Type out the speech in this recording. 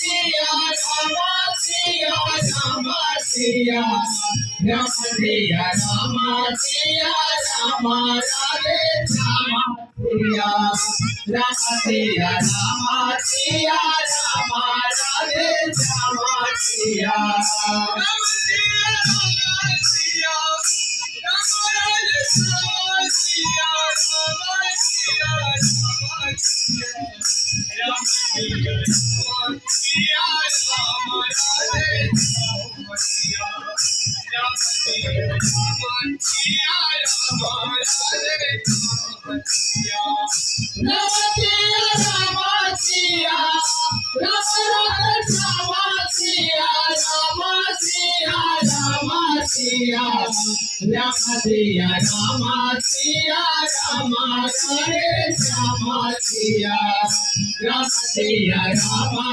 Siya Rama Siya Rama Siya Ram Siya Rama Siya Rama Radhe Shyama Siya Ram Siya Rama Siya Rama Radhe Shyama Siya Ram Siya Rama Siya Rama Radhe Shyama Siya Rama Siya Rama Siya Ram Siya Rama Siya Rama Radhe Shyama Siya Ram Siya Rama Siya Rama Radhe Shyama Siya Ram Siya Rama Siya Rama Radhe Shyama Siya Rama Siya Rama Siya Ram Siya Rama Siya Rama Radhe Shyama Siya Ram Siya Rama